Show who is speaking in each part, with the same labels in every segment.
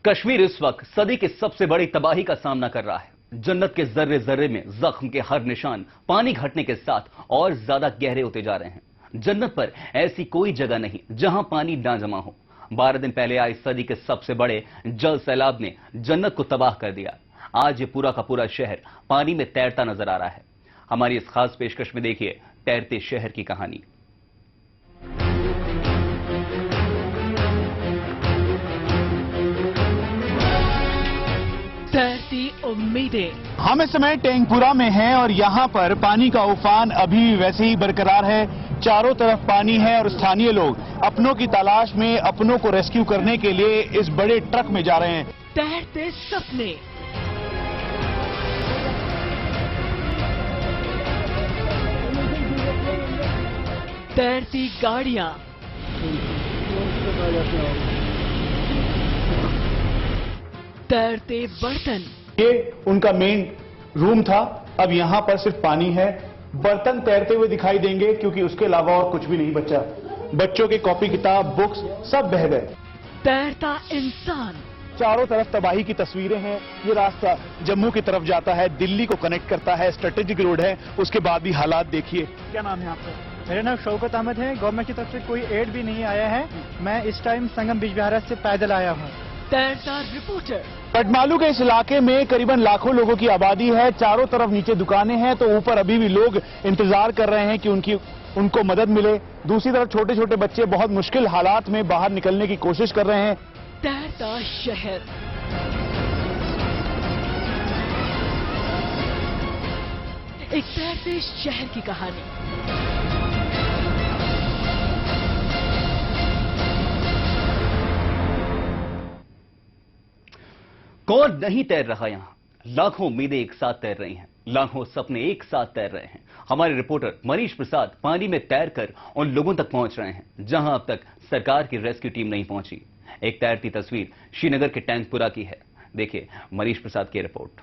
Speaker 1: कश्मीर इस वक्त सदी की सबसे बड़ी तबाही का सामना कर रहा है। जन्नत के जर्रे जर्रे में जख्म के हर निशान पानी घटने के साथ और ज्यादा गहरे होते जा रहे हैं। जन्नत पर ऐसी कोई जगह नहीं जहां पानी ना जमा हो। 12 दिन पहले आई सदी के सबसे बड़े जल सैलाब ने जन्नत को तबाह कर दिया। आज ये पूरा का पूरा शहर पानी में तैरता नजर आ रहा है। हमारी इस खास पेशकश में देखिए तैरते शहर की कहानी।
Speaker 2: तैरती उम्मीदें।
Speaker 3: हम इस समय टेंगपुरा में हैं और यहाँ पर पानी का उफान अभी वैसे ही बरकरार है। चारों तरफ पानी है और स्थानीय लोग अपनों की तलाश में अपनों को रेस्क्यू करने के लिए इस बड़े ट्रक में जा रहे हैं।
Speaker 2: तैरते सपने। तैरती गाड़ियां। तैरते बर्तन।
Speaker 3: ये उनका मेन रूम था। अब यहाँ पर सिर्फ पानी है। बर्तन तैरते हुए दिखाई देंगे क्योंकि उसके अलावा और कुछ भी नहीं बचा। बच्चों के कॉपी किताब बुक्स सब बह गए।
Speaker 2: तैरता इंसान।
Speaker 3: चारों तरफ तबाही की तस्वीरें हैं। ये रास्ता जम्मू की तरफ जाता है, दिल्ली को कनेक्ट करता है, स्ट्रेटेजिक रोड है। उसके बाद भी हालात देखिए। क्या नाम है आपका?
Speaker 4: मेरा नाम शौकत अहमद है। गवर्नमेंट की तरफ से कोई एड भी नहीं आया है। मैं इस टाइम संगम बिजबिहारा से पैदल आया हूँ।
Speaker 2: तैरता रिपोर्टर।
Speaker 3: पटमालू के इस इलाके में करीबन लाखों लोगों की आबादी है। चारों तरफ नीचे दुकानें हैं तो ऊपर अभी भी लोग इंतजार कर रहे हैं कि उनको मदद मिले। दूसरी तरफ छोटे छोटे बच्चे बहुत मुश्किल हालात में बाहर निकलने की कोशिश कर रहे हैं।
Speaker 2: तैरता शहर। एक तैरते शहर की कहानी।
Speaker 1: कौन नहीं तैर रहा यहां? लाखों उम्मीदें एक साथ तैर रही हैं, लाखों सपने एक साथ तैर रहे हैं। हमारे रिपोर्टर मनीष प्रसाद पानी में तैरकर उन लोगों तक पहुंच रहे हैं जहां अब तक सरकार की रेस्क्यू टीम नहीं पहुंची। एक तैरती तस्वीर श्रीनगर के टैंकपुरा की है। देखिए मनीष प्रसाद की रिपोर्ट।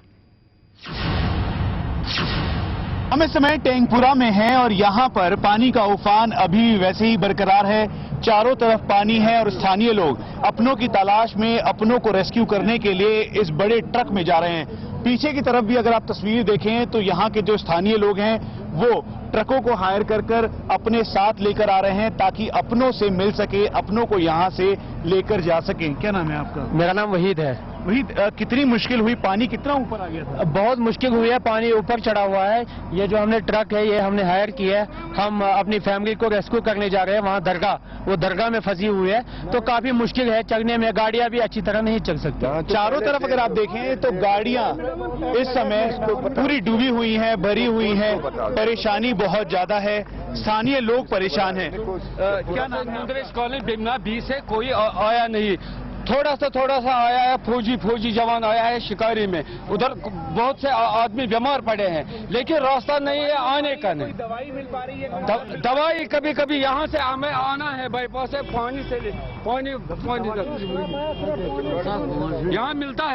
Speaker 3: हम इस समय टेंगपुरा में हैं और यहाँ पर पानी का उफान अभी वैसे ही बरकरार है। चारों तरफ पानी है और स्थानीय लोग अपनों की तलाश में अपनों को रेस्क्यू करने के लिए इस बड़े ट्रक में जा रहे हैं। पीछे की तरफ भी अगर आप तस्वीर देखें तो यहाँ के जो स्थानीय लोग हैं वो ट्रकों को हायर कर अपने साथ लेकर आ रहे हैं ताकि अपनों से मिल सके, अपनों को यहाँ से लेकर जा सकें। क्या नाम है आपका?
Speaker 4: मेरा नाम वहीद है।
Speaker 3: वही कितनी मुश्किल हुई? पानी कितना ऊपर आ गया था?
Speaker 4: बहुत मुश्किल हुई है। पानी ऊपर चढ़ा हुआ है। ये जो हमने ट्रक है ये हमने हायर किया है। हम अपनी फैमिली को रेस्क्यू करने जा रहे हैं। वहाँ वो दरगाह में फंसी हुई है तो काफी मुश्किल है चढ़ने में। गाड़ियां भी अच्छी तरह नहीं चल सकती।
Speaker 3: चारों तरफ अगर आप देखें तो गाड़ियां इस समय पूरी डूबी हुई हैं, भरी हुई हैं। परेशानी बहुत ज्यादा है। स्थानीय लोग परेशान हैं।
Speaker 5: क्या कॉलेज बिमना 20 से कोई आया नहीं। थोड़ा सा आया है। फौजी जवान आया है शिकारी में। उधर बहुत से आदमी बीमार पड़े हैं लेकिन रास्ता नहीं है आने का। नहीं दवाई मिल पा रही है? दवाई कभी कभी यहाँ से हमें आना है बाईपास से पानी यहाँ मिलता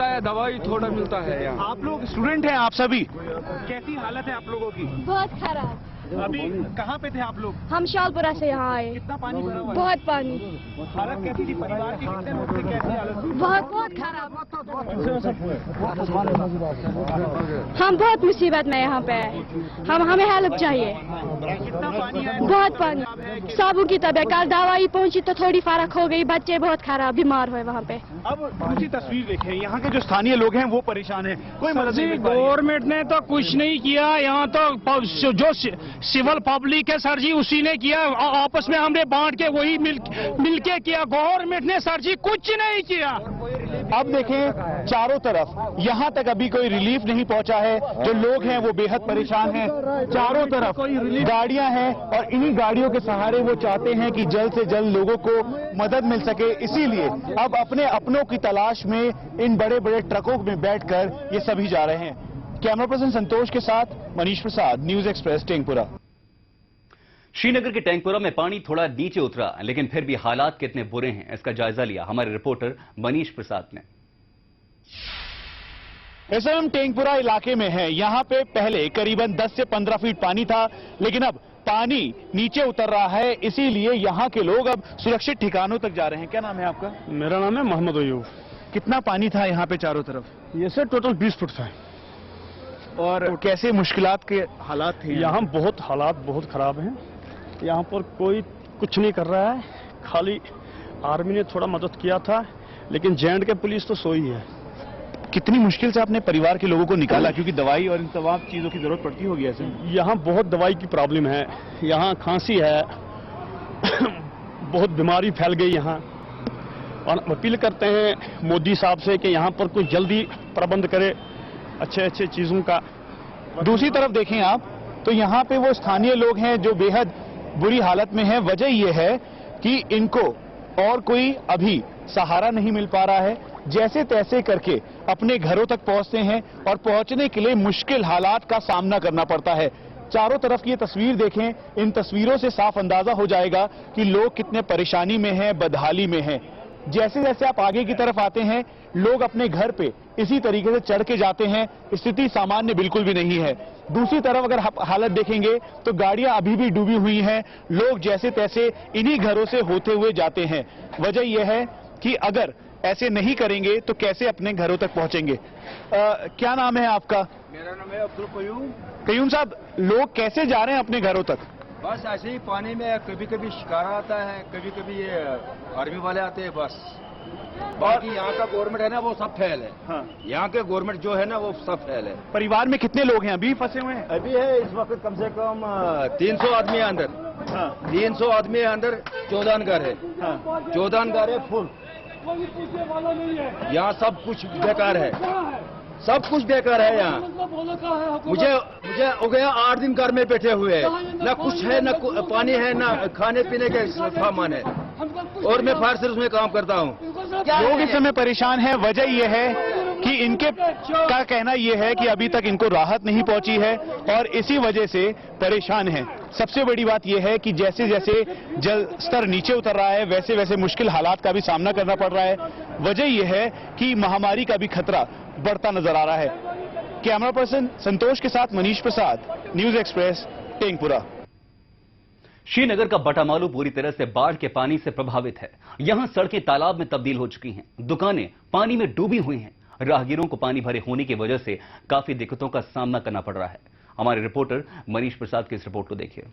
Speaker 5: है दवाई थोड़ा मिलता है यहाँ।
Speaker 3: आप लोग स्टूडेंट हैं? आप सभी कैसी हालत है आप लोगों की?
Speaker 6: बहुत खराब।
Speaker 3: अभी कहाँ पे थे आप लोग?
Speaker 6: हम शालपुरा से यहाँ आए।
Speaker 3: कितना पानी भरा हुआ है?
Speaker 6: बहुत पानी।
Speaker 3: हालत कैसी थी? परिवार के कितने लोग थे? कैसी हालत थी?
Speaker 6: बहुत खराब। हम बहुत मुसीबत में यहाँ पे आए। हमें हेल्प चाहिए।
Speaker 3: कितना पानी है?
Speaker 6: बहुत पानी। सबों की तबीयत कल दवाई पहुँची तो थोड़ी फर्क हो गई। बच्चे बहुत खराब बीमार हुए वहाँ पे।
Speaker 3: अब दूसरी तस्वीर देखें। यहाँ के जो स्थानीय लोग हैं वो परेशान हैं। कोई मदद नहीं।
Speaker 4: गवर्नमेंट ने तो कुछ नहीं किया। यहाँ तो जो सिविल पब्लिक है सर जी उसी ने किया। आपस में हमने बांट के वही मिलके किया। गवर्नमेंट ने सर जी कुछ नहीं किया।
Speaker 3: अब देखें चारों तरफ यहाँ तक अभी कोई रिलीफ नहीं पहुंचा है। जो लोग हैं वो बेहद परेशान हैं। चारों तरफ गाड़ियां हैं और इन्हीं गाड़ियों के सहारे वो चाहते हैं कि जल्द से जल्द लोगों को मदद मिल सके। इसीलिए अब अपने अपनों की तलाश में इन बड़े बड़े ट्रकों में बैठकर ये सभी जा रहे हैं। कैमरा पर्सन संतोष के साथ मनीष प्रसाद, न्यूज एक्सप्रेस, टेंगपुरा।
Speaker 1: श्रीनगर के टैंकपुरा में पानी थोड़ा नीचे उतरा लेकिन फिर भी हालात कितने बुरे हैं इसका जायजा लिया हमारे रिपोर्टर मनीष प्रसाद ने।
Speaker 3: इस समय हम टेंगपुरा इलाके में हैं। यहाँ पे पहले करीबन 10 से 15 फीट पानी था लेकिन अब पानी नीचे उतर रहा है। इसीलिए यहाँ के लोग अब सुरक्षित ठिकानों तक जा रहे हैं। क्या नाम है आपका?
Speaker 4: मेरा नाम है मोहम्मद अयूब।
Speaker 3: कितना पानी था यहाँ पे चारों तरफ?
Speaker 7: ये सर टोटल 20 फुट था।
Speaker 3: और कैसे मुश्किलात के हालात थे
Speaker 7: यहाँ बहुत हालात बहुत खराब हैं। यहाँ पर कोई कुछ नहीं कर रहा है, खाली आर्मी ने थोड़ा मदद किया था, लेकिन J&K पुलिस तो सोई है।
Speaker 3: कितनी मुश्किल से आपने परिवार के लोगों को निकाला, क्योंकि दवाई और इन तमाम चीजों की जरूरत पड़ती होगी ऐसे?
Speaker 7: यहाँ बहुत दवाई की प्रॉब्लम है, यहाँ खांसी है बहुत बीमारी फैल गई यहाँ। और अपील करते हैं मोदी साहब से कि यहाँ पर कुछ जल्दी प्रबंध करे अच्छे अच्छे चीजों का।
Speaker 3: दूसरी तरफ देखें आप तो यहाँ पे वो स्थानीय लोग हैं जो बेहद बुरी हालत में हैं। वजह यह है कि इनको और कोई अभी सहारा नहीं मिल पा रहा है, जैसे तैसे करके अपने घरों तक पहुंचते हैं और पहुंचने के लिए मुश्किल हालात का सामना करना पड़ता है। चारों तरफ की ये तस्वीर देखें, इन तस्वीरों से साफ अंदाजा हो जाएगा कि लोग कितने परेशानी में हैं, बदहाली में हैं। जैसे जैसे आप आगे की तरफ आते हैं, लोग अपने घर पे इसी तरीके से चढ़ के जाते हैं। स्थिति सामान्य बिल्कुल भी नहीं है। दूसरी तरफ अगर हालत देखेंगे तो गाड़ियां अभी भी डूबी हुई हैं। लोग जैसे तैसे इन्हीं घरों से होते हुए जाते हैं। वजह यह है कि अगर ऐसे नहीं करेंगे तो कैसे अपने घरों तक पहुंचेंगे। क्या नाम है आपका?
Speaker 8: मेरा नाम है अब्दुल कयूम।
Speaker 3: कयूम साहब, लोग कैसे जा रहे हैं अपने घरों तक?
Speaker 8: बस ऐसे ही पानी में कभी कभी शिकारा आता है, कभी कभी ये आर्मी वाले आते हैं बस। बाकी यहाँ का गवर्नमेंट है ना वो सब फेल है।
Speaker 3: हाँ।
Speaker 8: यहाँ के गवर्नमेंट जो है ना वो सब फेल है।
Speaker 3: परिवार में कितने लोग हैं अभी फंसे हुए हैं?
Speaker 8: अभी है इस वक्त कम से कम 300 आदमी है अंदर।
Speaker 3: हाँ।
Speaker 8: 300 आदमी है अंदर, 14 घर है।
Speaker 3: हाँ।
Speaker 8: 14 घर है फुल। यहाँ सब कुछ बेकार है, सब कुछ बेकार है यहाँ। मुझे हो गया 8 दिन घर में बैठे हुए हैं, ना कुछ है, ना पानी है, ना खाने पीने के सामान है, और मैं फायर सर्विस में काम करता हूँ।
Speaker 3: लोग इस समय परेशान हैं। वजह यह है कि इनके का कहना यह है कि अभी तक इनको राहत नहीं पहुंची है और इसी वजह से परेशान हैं। सबसे बड़ी बात यह है कि जैसे जैसे जल स्तर नीचे उतर रहा है, वैसे वैसे मुश्किल हालात का भी सामना करना पड़ रहा है। वजह यह है कि महामारी का भी खतरा बढ़ता नजर आ रहा है। कैमरा पर्सन संतोष के साथ मनीष प्रसाद, न्यूज एक्सप्रेस, टेंगपुरा।
Speaker 1: श्रीनगर का बटामालू पूरी तरह से बाढ़ के पानी से प्रभावित है। यहां सड़कें तालाब में तब्दील हो चुकी हैं, दुकानें पानी में डूबी हुई हैं। राहगीरों को पानी भरे होने की वजह से काफी दिक्कतों का सामना करना पड़ रहा है। हमारे रिपोर्टर मनीष प्रसाद की इस रिपोर्ट को देखिए।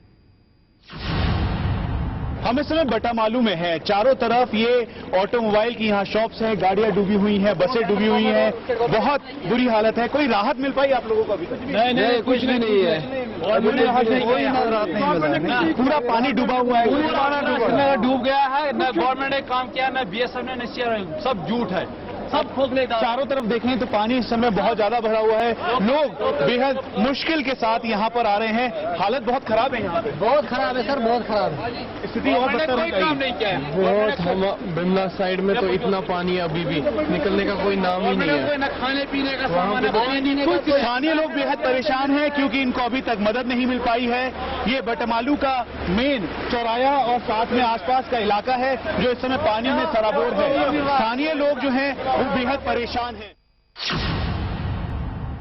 Speaker 3: हम इस समय बटामालू में हैं। चारों तरफ ये ऑटोमोबाइल की यहाँ शॉप्स हैं, गाड़ियां डूबी हुई हैं, बसें डूबी हुई हैं, बहुत बुरी हालत है। कोई राहत मिल पाई आप लोगों को अभी?
Speaker 5: नहीं, कुछ भी नहीं है।
Speaker 3: और मुझे कोई राहत नहीं मिला। पूरा पानी डूबा हुआ है,
Speaker 5: न डूब गया है, न गवर्नमेंट ने काम किया, न BSF ने निश्चय, सब झूठ है, सब खोखले।
Speaker 3: चारों तरफ देखें तो पानी इस समय बहुत ज्यादा भरा हुआ है। लोग बेहद मुश्किल के साथ यहाँ पर आ रहे हैं। हालत बहुत खराब है यहाँ पे।
Speaker 4: बहुत खराब है सर, बहुत खराब है।
Speaker 3: स्थिति और बदतर हो
Speaker 5: काम नहीं किया है।
Speaker 4: बहुत हम बिमला साइड में तो इतना पानी अभी भी निकलने का कोई नाम ही नहीं है।
Speaker 5: न खाने पीने का सामान है,
Speaker 3: कुछ स्थानीय लोग बेहद परेशान हैं क्योंकि इनको अभी तक मदद नहीं मिल पाई है। ये बटामालू का मेन चौराया और साथ में आसपास का इलाका है जो इस समय पानी में सराबोर है। स्थानीय लोग जो हैं वो बेहद परेशान हैं।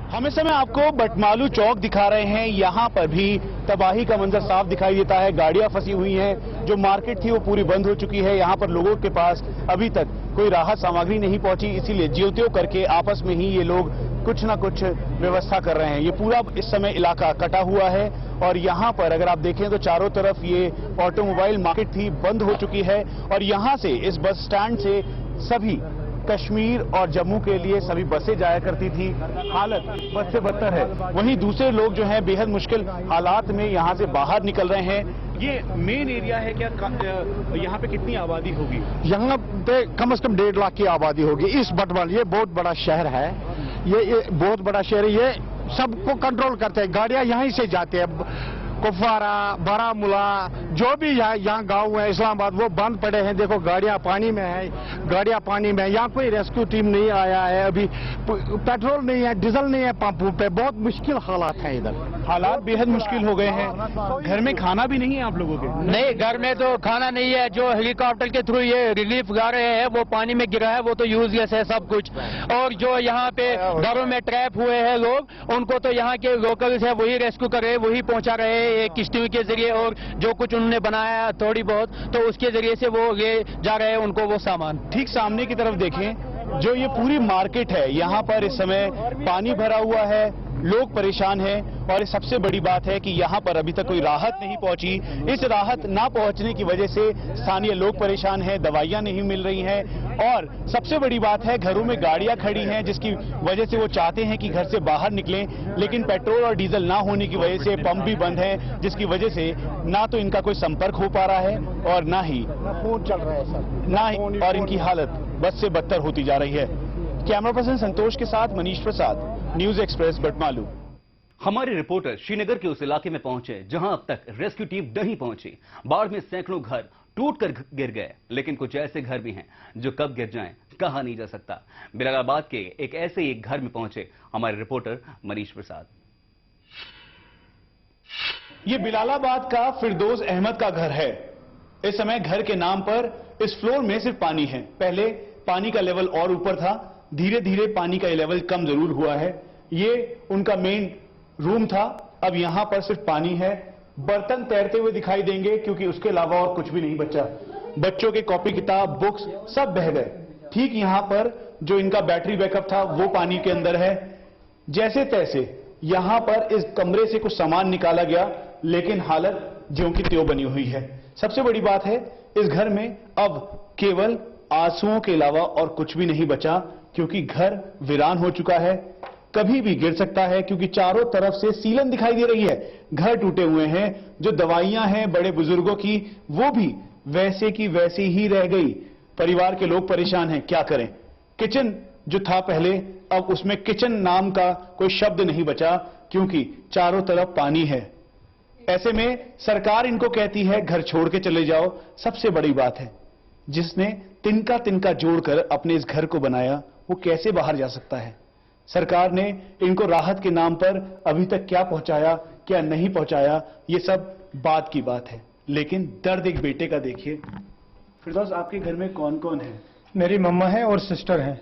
Speaker 3: हम इस समय आपको बटमालू चौक दिखा रहे हैं। यहाँ पर भी तबाही का मंजर साफ दिखाई देता है। गाड़ियां फंसी हुई हैं। जो मार्केट थी वो पूरी बंद हो चुकी है। यहाँ पर लोगों के पास अभी तक कोई राहत सामग्री नहीं पहुंची, इसीलिए ज्यों-त्यों करके आपस में ही ये लोग कुछ ना कुछ व्यवस्था कर रहे हैं। ये पूरा इस समय इलाका कटा हुआ है और यहाँ पर अगर आप देखें तो चारों तरफ ये ऑटोमोबाइल मार्केट थी, बंद हो चुकी है और यहाँ से इस बस स्टैंड से सभी कश्मीर और जम्मू के लिए सभी बसें जाया करती थी। हालत बद से बदतर है। वहीं दूसरे लोग जो हैं बेहद मुश्किल हालात में यहाँ से बाहर निकल रहे हैं। ये मेन एरिया है क्या? यहाँ पे कितनी आबादी होगी?
Speaker 7: यहाँ पे कम से कम 1.5 लाख की आबादी होगी। इस बटमालू, ये बहुत बड़ा शहर है, ये बहुत बड़ा शहर है। ये सबको कंट्रोल करते हैं, गाड़ियां यहीं से जाते हैं। कुपवारा, बारामूला, जो भी यहाँ गांव है, इस्लामाबाद, वो बंद पड़े हैं। देखो गाड़ियां पानी में है, गाड़ियां पानी में। यहाँ कोई रेस्क्यू टीम नहीं आया है अभी। पेट्रोल नहीं है, डीजल नहीं है पंपों पे। बहुत मुश्किल हालात हैं इधर।
Speaker 3: हालात बेहद मुश्किल हो गए हैं। घर में खाना भी नहीं है आप लोगों के?
Speaker 4: नहीं, घर में तो खाना नहीं है। जो हेलीकॉप्टर के थ्रू ये रिलीफ गा रहे हैं वो पानी में गिरा है, वो तो यूजलेस है सब कुछ। और जो यहाँ पे घरों में ट्रैप हुए हैं लोग, उनको तो यहाँ के लोकल्स है वही रेस्क्यू कर रहे हैं, वही पहुंचा रहे हैं किश्तियों के जरिए, और जो कुछ उन्होंने बनाया थोड़ी बहुत तो उसके जरिए से वो ले जा रहे हैं उनको वो सामान।
Speaker 3: ठीक सामने की तरफ देखें जो ये पूरी मार्केट है, यहाँ पर इस समय पानी भरा हुआ है, लोग परेशान हैं और सबसे बड़ी बात है कि यहाँ पर अभी तक कोई राहत नहीं पहुंची। इस राहत ना पहुंचने की वजह से स्थानीय लोग परेशान हैं, दवाइयां नहीं मिल रही हैं और सबसे बड़ी बात है घरों में गाड़ियां खड़ी हैं जिसकी वजह से वो चाहते हैं कि घर से बाहर निकलें, लेकिन पेट्रोल और डीजल ना होने की वजह से पंप भी बंद है, जिसकी वजह से ना तो इनका कोई संपर्क हो पा रहा है और ना ही
Speaker 7: फोन चल रहा है सर,
Speaker 3: ना ही और इनकी हालत बद से बदतर होती जा रही है। कैमरा पर्सन संतोष के साथ मनीष प्रसाद, न्यूज एक्सप्रेस बटमालू।
Speaker 1: हमारे रिपोर्टर श्रीनगर के उस इलाके में पहुंचे जहां अब तक रेस्क्यू टीम नहीं पहुंची। बाढ़ में सैकड़ों घर टूटकर गिर गए, लेकिन कुछ ऐसे घर भी हैं जो कब गिर जाएं कहा नहीं जा सकता। बिलालाबाद के एक ऐसे एक घर में पहुंचे हमारे रिपोर्टर मनीष प्रसाद।
Speaker 3: ये बिलालाबाद का फिरदौस अहमद का घर है। इस समय घर के नाम पर इस फ्लोर में सिर्फ पानी है। पहले पानी का लेवल और ऊपर था, धीरे धीरे पानी का लेवल कम जरूर हुआ है। ये उनका मेन रूम था, अब यहां पर सिर्फ पानी है। बर्तन तैरते हुए दिखाई देंगे क्योंकि उसके अलावा और कुछ भी नहीं बचा। बच्चों के कॉपी किताब बुक्स सब बह गए। ठीक यहां पर जो इनका बैटरी बैकअप था वो पानी के अंदर है। जैसे तैसे यहां पर इस कमरे से कुछ सामान निकाला गया, लेकिन हालत ज्यों की त्यों बनी हुई है। सबसे बड़ी बात है इस घर में अब केवल आंसुओं के अलावा और कुछ भी नहीं बचा, क्योंकि घर वीरान हो चुका है। कभी भी गिर सकता है क्योंकि चारों तरफ से सीलन दिखाई दे रही है। घर टूटे हुए हैं। जो दवाइयां हैं बड़े बुजुर्गों की वो भी वैसे की वैसी ही रह गई। परिवार के लोग परेशान हैं, क्या करें। किचन जो था पहले, अब उसमें किचन नाम का कोई शब्द नहीं बचा क्योंकि चारों तरफ पानी है। ऐसे में सरकार इनको कहती है घर छोड़ के चले जाओ। सबसे बड़ी बात है जिसने तिनका तिनका जोड़कर अपने इस घर को बनाया वो कैसे बाहर जा सकता है। सरकार ने इनको राहत के नाम पर अभी तक क्या पहुंचाया क्या नहीं पहुंचाया ये सब बात की बात है, लेकिन दर्द एक बेटे का देखिए। फिरदौस, आपके घर में कौन कौन है?
Speaker 4: मेरी मम्मा है और सिस्टर है।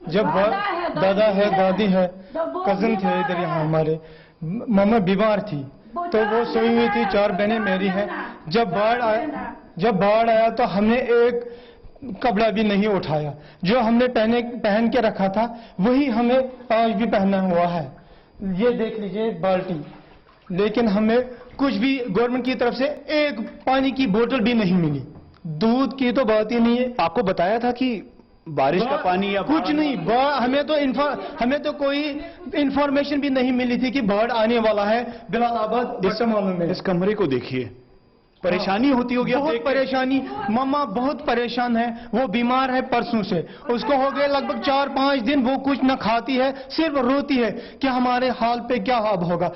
Speaker 4: जब दादा है, दादी है, कजन थे इधर यहाँ हमारे। मम्मा बीमार थी तो वो सोई हुई थी। 4 बहनें मेरी हैं। जब बाढ़ आया तो हमने एक कपड़ा भी नहीं उठाया। जो हमने पहन के रखा था वही हमें आज भी पहना हुआ है। ये देख लीजिए बाल्टी, लेकिन हमें कुछ भी गवर्नमेंट की तरफ से एक पानी की बोतल भी नहीं मिली। दूध की तो बात ही नहीं है।
Speaker 3: आपको बताया था कि बारिश का पानी या
Speaker 4: कुछ नहीं। हमें तो कोई इंफॉर्मेशन भी नहीं मिली थी कि बाढ़ आने वाला है बिलालाबाद।
Speaker 3: इस कमरे को देखिए, परेशानी होती होगी।
Speaker 4: बहुत परेशानी। मम्मा बहुत परेशान है। वो बीमार है परसों से। उसको हो गए लगभग 4-5 दिन। वो कुछ न खाती है, सिर्फ रोती है कि हमारे हाल पे क्या अब होगा।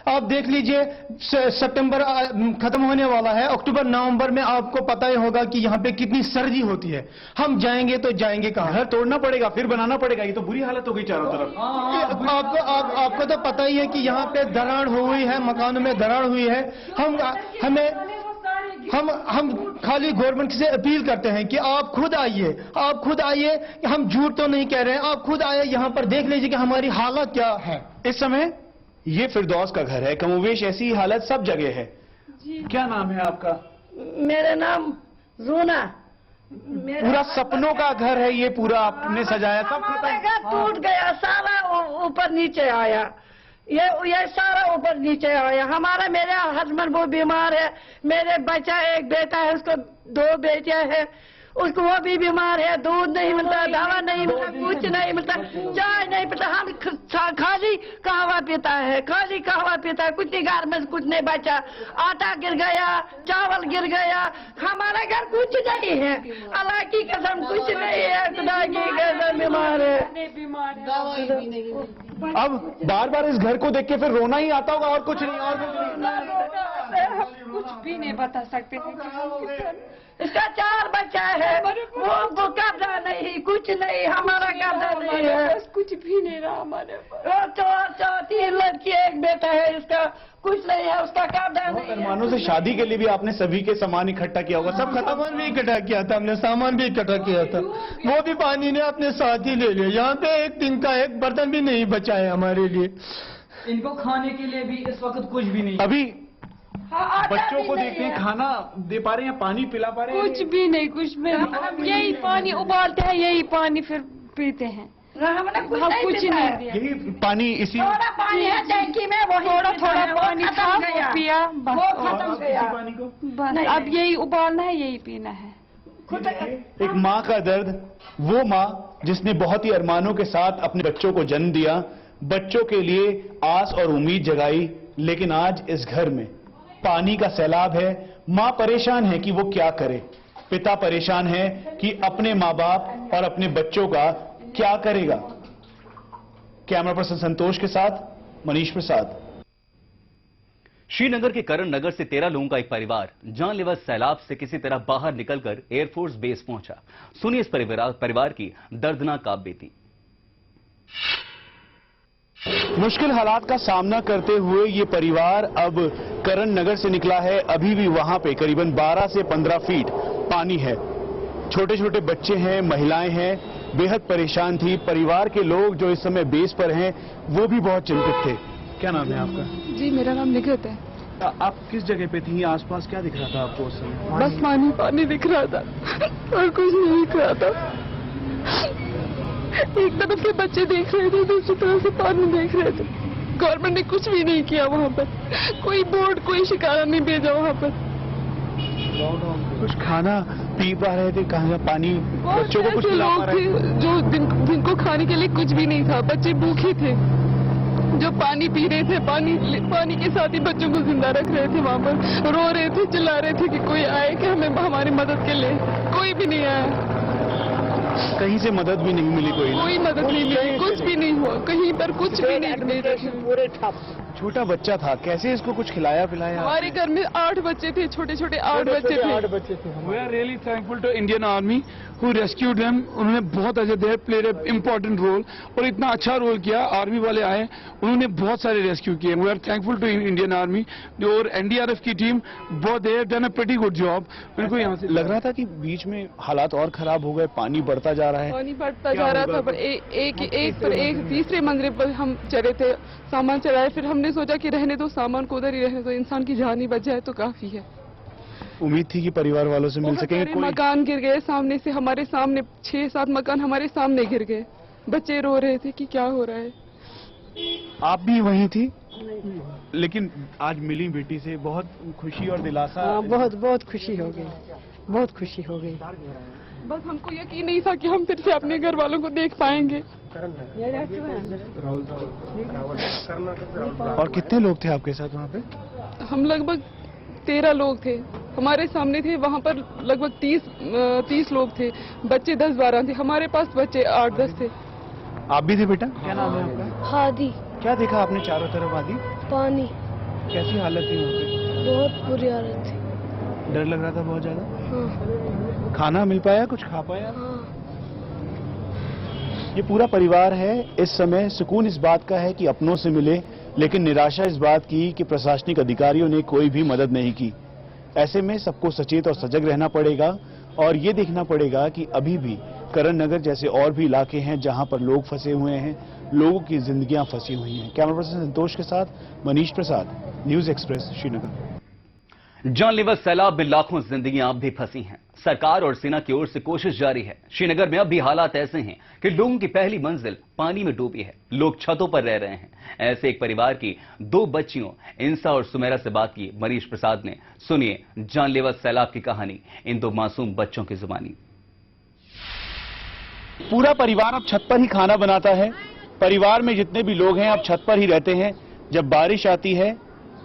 Speaker 4: आप देख लीजिए, सितंबर खत्म होने वाला है। अक्टूबर नवंबर में आपको पता ही होगा कि यहाँ पे कितनी सर्दी होती है। हम जाएंगे तो जाएंगे कहाँ?
Speaker 3: घर तोड़ना पड़ेगा, फिर बनाना पड़ेगा। ये तो बुरी हालत हो गई चारों तरफ।
Speaker 4: आपको तो पता ही है कि यहाँ पे दरार हुई है, मकानों में दरार हुई है। हम खाली गवर्नमेंट से अपील करते हैं कि आप खुद आइए। हम झूठ तो नहीं कह रहे हैं। आप खुद आइए, यहाँ पर देख लीजिए कि हमारी हालत क्या है।
Speaker 3: इस समय ये फिरदौस का घर है। कमोवेश ऐसी हालत सब जगह है। क्या नाम है आपका?
Speaker 9: मेरा नाम रूना।
Speaker 3: पूरा सपनों का घर है ये, पूरा आपने सजाया, सब
Speaker 9: हमारा घर टूट गया, सारा ऊपर नीचे आया। ये सारा ऊपर नीचे आया। मेरे हस्बैंड वो बीमार है। मेरे बच्चा एक बेटा है, उसको 2 बेटियां हैं, उसको वो भी बीमार है। दूध नहीं मिलता, दवा नहीं मिलता, कुछ नहीं मिलता, चाय नहीं पीता। हम खाली कहवा पीता है, कुछ नहीं। घर में कुछ नहीं बचा। आटा गिर गया, चावल गिर गया। हमारा घर कुछ नहीं है। अल्लाह की कसम कुछ नहीं है। खुदा की कसम बीमार है।
Speaker 3: अब बार बार इस घर को देख के फिर रोना ही आता होगा और कुछ नहीं।
Speaker 9: कुछ भी नहीं बता सकते। इसका 4 बच्चा है। वो कब्जा नहीं, कुछ नहीं। हमारा कब्जा नहीं है, कुछ भी नहीं रहा हमारे पास। 3 लड़की, एक बेटा है। इसका कुछ नहीं है, उसका कब्जा नहीं है।
Speaker 3: मेहमानों से शादी के लिए भी आपने सभी के सामान इकट्ठा किया होगा। सब
Speaker 4: सामान भी इकट्ठा किया था हमने, सामान भी इकट्ठा किया था। वो भी पानी ने अपने साथ ही ले लिया। यहाँ पे एक दिन का एक बर्तन भी नहीं बचा है हमारे लिए।
Speaker 10: इनको खाने के लिए भी इस वक्त कुछ भी नहीं।
Speaker 3: अभी बच्चों को देखते हैं, खाना दे पा रहे हैं, पानी पिला पा रहे हैं?
Speaker 2: कुछ भी नहीं, कुछ भी नहीं। यही पानी उबालते हैं, यही पानी फिर पीते हैं।
Speaker 9: हमने कुछ
Speaker 2: हम
Speaker 9: नहीं
Speaker 2: कुछ
Speaker 9: पीता
Speaker 2: नहीं
Speaker 9: है।
Speaker 2: दिया।
Speaker 3: यही पानी इसी
Speaker 9: थोड़ा पानी है टैंकी में, वही
Speaker 2: थोड़ा
Speaker 9: पीते
Speaker 2: थोड़ा
Speaker 9: हैं, वो
Speaker 2: पानी
Speaker 9: खत्म
Speaker 2: था,
Speaker 9: गया।
Speaker 2: वो पिया बस।
Speaker 9: वो
Speaker 2: और
Speaker 9: खत्म
Speaker 3: इसी
Speaker 9: गया।
Speaker 3: पानी को
Speaker 2: बस
Speaker 9: नहीं,
Speaker 2: अब यही उबालना है, यही पीना है।
Speaker 9: खुद
Speaker 3: एक माँ का दर्द, वो माँ जिसने बहुत ही अरमानों के साथ अपने बच्चों को जन्म दिया, बच्चों के लिए आस और उम्मीद जगाई, लेकिन आज इस घर में पानी का सैलाब है। माँ परेशान है कि वो क्या करे, पिता परेशान है कि अपने माँ बाप और अपने बच्चों का क्या करेगा। कैमरा पर्सन संतोष के साथ मनीष प्रसाद।
Speaker 1: श्रीनगर के करण नगर से 13 लोगों का एक परिवार जानलेवा सैलाब से किसी तरह बाहर निकलकर एयरफोर्स बेस पहुंचा। सुनिए इस परिवार की दर्दनाक काबीती।
Speaker 3: मुश्किल हालात का सामना करते हुए ये परिवार अब करण नगर से निकला है। अभी भी वहां पे करीबन 12 से 15 फीट पानी है। छोटे छोटे बच्चे हैं, महिलाएं हैं, बेहद परेशान थी। परिवार के लोग जो इस समय बेस पर हैं वो भी बहुत चिंतित थे। क्या नाम है आपका?
Speaker 2: जी, मेरा नाम निखत है।
Speaker 3: आप किस जगह पे थी? आसपास क्या दिख रहा था आपको उस समय?
Speaker 2: बस पानी पानी दिख रहा था और कुछ नहीं दिख रहा था। एक तरफ से बच्चे देख रहे थे, दूसरी तरफ से पानी देख रहे थे। गवर्नमेंट ने कुछ भी नहीं किया वहाँ पर, कोई बोर्ड, कोई शिकारा नहीं भेजा वहाँ पर।
Speaker 3: कुछ खाना पी पा रहे थे? कहाँ पानी बच्चों को कुछ
Speaker 2: ऐसे
Speaker 3: खिला पा
Speaker 2: लोग
Speaker 3: रहे थे?
Speaker 2: थे जो जिनको खाने के लिए कुछ भी नहीं था। बच्चे भूखे थे जो पानी पी रहे थे। पानी के साथ ही बच्चों को जिंदा रख रहे थे। वहाँ पर रो रहे थे, चिल्ला रहे थे कि कोई आए कि हमें हमारी मदद के लिए। कोई भी नहीं आया,
Speaker 3: कहीं से मदद भी नहीं मिली?
Speaker 2: कोई मदद नहीं मिली, कुछ भी नहीं हुआ, कहीं पर कुछ भी नहीं
Speaker 7: पूरे ठप।
Speaker 3: छोटा बच्चा था, कैसे इसको कुछ खिलाया पिलाया?
Speaker 2: हमारे घर में 8 बच्चे थे, छोटे छोटे 8 बच्चे थे।
Speaker 7: 8 बच्चे थे।
Speaker 5: We are really thankful to Indian Army who rescued them. उन्होंने बहुत अच्छा, they played an important role और इतना अच्छा रोल किया। आर्मी वाले आए, उन्होंने बहुत सारे रेस्क्यू किए। We are thankful to Indian Army और NDRF की टीम, बहुत they have done a pretty good job। उनको यहाँ से
Speaker 3: लग रहा था कि बीच में हालात और खराब हो गए, पानी बढ़ता जा रहा है।
Speaker 2: पानी बढ़ता जा रहा था, पर एक तीसरे मंजिल पर हम चढ़े थे, सामान चढ़ाए। फिर हमने सोचा कि रहने दो, सामान को उधर ही रहने दो, इंसान की जान ही बच जाए तो काफी है।
Speaker 3: उम्मीद थी कि परिवार वालों से मिल
Speaker 2: बहुत
Speaker 3: सकेंगे।
Speaker 2: सारे मकान गिर गए सामने से, हमारे सामने 6-7 मकान हमारे सामने गिर गए। बच्चे रो रहे थे कि क्या हो रहा है।
Speaker 3: आप भी वहीं थी? लेकिन आज मिली बेटी से, बहुत खुशी और दिलासा।
Speaker 9: बहुत खुशी हो गई, बहुत खुशी हो गई।
Speaker 2: बस हमको यकीन नहीं था कि हम फिर से अपने घर वालों को देख पाएंगे।
Speaker 3: और कितने लोग थे आपके साथ वहाँ पे?
Speaker 2: हम लगभग 13 लोग थे, हमारे सामने थे। वहाँ पर लगभग 30 लोग थे, बच्चे 10-12 थे। हमारे पास बच्चे 8-10 थे।
Speaker 3: आप भी थे बेटा? क्या नाम है आपका?
Speaker 6: हादी।
Speaker 3: क्या देखा आपने चारों तरफ? आदि
Speaker 6: पानी,
Speaker 3: कैसी हालत थी वहाँ पे?
Speaker 6: बहुत बुरी हालत थी।
Speaker 3: डर लग रहा था बहुत ज्यादा?
Speaker 6: हाँ,
Speaker 3: खाना मिल पाया? कुछ खा पाया?
Speaker 6: हाँ।
Speaker 3: ये पूरा परिवार है। इस समय सुकून इस बात का है कि अपनों से मिले, लेकिन निराशा इस बात की कि प्रशासनिक अधिकारियों ने कोई भी मदद नहीं की। ऐसे में सबको सचेत और सजग रहना पड़ेगा और ये देखना पड़ेगा कि अभी भी करण नगर जैसे और भी इलाके हैं जहां पर लोग फंसे हुए हैं, लोगों की जिंदगियां फंसी हुई हैं। कैमरा पर्सन संतोष के साथ मनीष प्रसाद, न्यूज एक्सप्रेस, श्रीनगर।
Speaker 1: जानलेवा सैलाब में लाखों जिंदगियां अब भी फंसी हैं। सरकार और सेना की ओर से कोशिश जारी है। श्रीनगर में अब भी हालात ऐसे हैं कि लोगों की पहली मंजिल पानी में डूबी है। लोग छतों पर रह रहे हैं। ऐसे एक परिवार की 2 बच्चियों इंसा और सुमेरा से बात की मनीष प्रसाद ने। सुनिए जानलेवा सैलाब की कहानी इन 2 मासूम बच्चों की जुबानी।
Speaker 3: पूरा परिवार अब छत पर ही खाना बनाता है। परिवार में जितने भी लोग हैं अब छत पर ही रहते हैं। जब बारिश आती है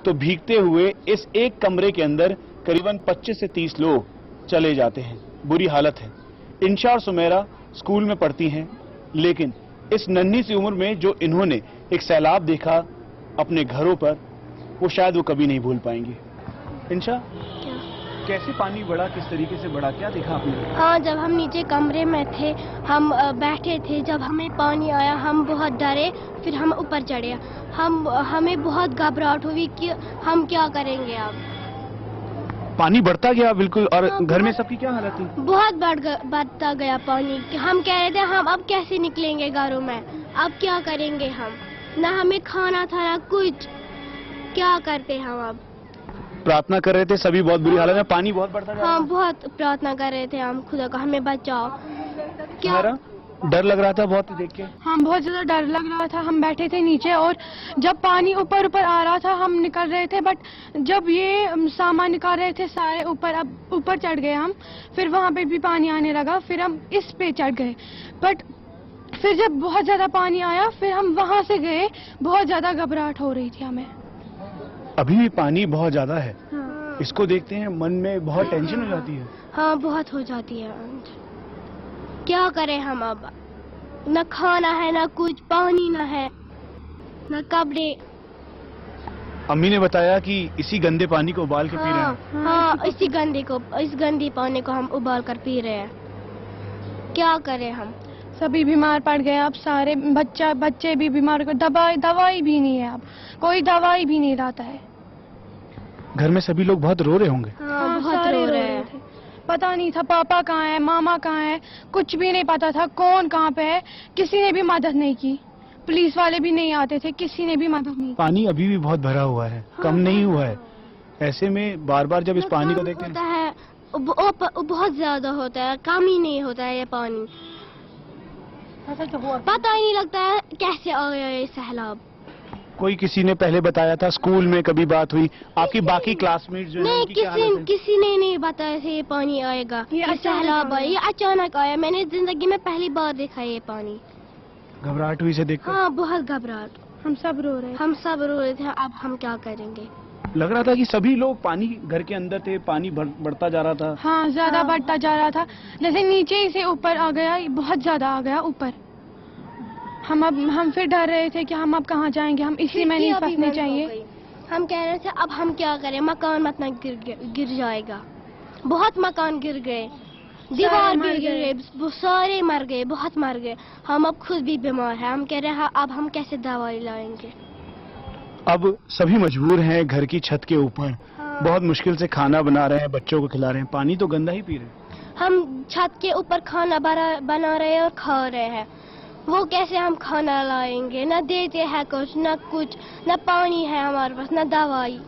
Speaker 3: तो भीगते हुए इस एक कमरे के अंदर करीबन 25 से 30 लोग चले जाते हैं। बुरी हालत है। इंशा और सुमेरा स्कूल में पढ़ती हैं, लेकिन इस नन्ही सी उम्र में जो इन्होंने एक सैलाब देखा अपने घरों पर, वो शायद वो कभी नहीं भूल पाएंगे। इंशा, कैसे पानी बढ़ा, किस तरीके से बढ़ा, क्या देखा आपने?
Speaker 6: हाँ, जब हम नीचे कमरे में थे, हम बैठे थे, जब हमें पानी आया हम बहुत डरे, फिर हम ऊपर चढ़े। हमें बहुत घबराहट हुई कि हम क्या करेंगे अब।
Speaker 3: पानी बढ़ता गया बिल्कुल। और घर में सबकी क्या हालत थी?
Speaker 6: बहुत बढ़ता गया पानी। हम कह रहे थे हम अब कैसे निकलेंगे घरों में, अब क्या करेंगे हम, ना हमें खाना था ना कुछ, क्या करते हम अब।
Speaker 3: प्रार्थना कर रहे थे, सभी बहुत बुरी हालत में, पानी बहुत बढ़ता जा रहा
Speaker 6: हाँ बहुत प्रार्थना कर रहे थे हम खुदा को हमें बचाओ। क्या
Speaker 3: है। डर लग रहा था बहुत देख के?
Speaker 10: हाँ बहुत ज्यादा डर लग रहा था। हम बैठे थे नीचे और जब पानी ऊपर ऊपर आ रहा था हम निकल रहे थे, बट जब ये सामान निकाल रहे थे सारे ऊपर, अब ऊपर चढ़ गए हम, फिर वहाँ पे भी पानी आने लगा, फिर हम इस पे चढ़ गए, बट फिर जब बहुत ज्यादा पानी आया फिर हम वहाँ से गए। बहुत ज्यादा घबराहट हो रही थी हमें।
Speaker 3: अभी भी पानी बहुत ज्यादा है।
Speaker 6: हाँ।
Speaker 3: इसको देखते हैं मन में बहुत टेंशन हो जाती है।
Speaker 6: हाँ बहुत हो जाती है। क्या करें हम अब, न खाना है न कुछ, पानी न है न कपड़े।
Speaker 3: अम्मी ने बताया कि इसी गंदे पानी को उबाल के पी रहे
Speaker 6: हाँ,
Speaker 3: हैं।
Speaker 6: हाँ इस गंदे पानी को हम उबाल कर पी रहे हैं। क्या करें हम,
Speaker 10: सभी बीमार पड़ गए। अब सारे बच्चे भी बीमार, दवाई भी नहीं है, अब कोई दवाई भी नहीं लाता है।
Speaker 3: घर में सभी लोग बहुत रो रहे होंगे।
Speaker 6: हाँ, बहुत
Speaker 10: सारे
Speaker 6: रो रहे हैं।
Speaker 10: थे। पता नहीं था पापा कहाँ है, मामा कहाँ है, कुछ भी नहीं पता था कौन कहाँ पे है। किसी ने भी मदद नहीं की, पुलिस वाले भी नहीं आते थे, किसी ने भी मदद नहीं की।
Speaker 3: पानी अभी भी बहुत भरा हुआ है, कम नहीं हुआ है। ऐसे में बार बार जब इस पानी को देखते
Speaker 6: होता
Speaker 3: हैं,
Speaker 6: है बहुत ज्यादा होता है, कम ही नहीं होता है ये पानी। पता ही नहीं लगता है कैसे आ गया ये सैलाब।
Speaker 3: कोई किसी ने पहले बताया था, स्कूल में कभी बात हुई आपकी, बाकी क्लासमेट जो है
Speaker 6: नहीं,
Speaker 3: उनकी क्या हालत है?
Speaker 6: किसी ने नहीं बताया था ये पानी आएगा, ये सैलाब आया, ये अचानक आया। मैंने जिंदगी में पहली बार देखा ये पानी।
Speaker 3: घबराहट हुई इसे देखकर?
Speaker 6: हाँ बहुत घबराहट।
Speaker 10: हम सब रो रहे
Speaker 6: थे। अब हम क्या करेंगे।
Speaker 3: लग रहा था कि सभी लोग पानी घर के अंदर थे, पानी बढ़ता जा रहा था।
Speaker 10: हाँ ज्यादा बढ़ता जा रहा था, जैसे नीचे ही से ऊपर आ गया, बहुत ज्यादा आ गया ऊपर। हम फिर डर रहे थे कि हम अब कहाँ जाएंगे, हम इसी में नहीं फंसने चाहिए।
Speaker 6: हम कह रहे थे अब हम क्या करें, मकान मत न गिर जाएगा। बहुत मकान गिर गए, दीवार गिर गए, सारे मर गए, बहुत मर गए। हम अब खुद भी बीमार हैं। हम कह रहे हैं अब हम कैसे दवाई लाएंगे।
Speaker 3: अब सभी मजबूर हैं घर की छत के ऊपर।
Speaker 6: हाँ।
Speaker 3: बहुत मुश्किल से खाना बना रहे हैं, बच्चों को खिला रहे हैं, पानी तो गंदा ही पी रहे हैं।
Speaker 6: हम छत के ऊपर खाना बना रहे हैं और खा रहे हैं। वो कैसे हम खाना लाएंगे, न देते हैं कुछ, न पानी है हमारे पास, न दवाई।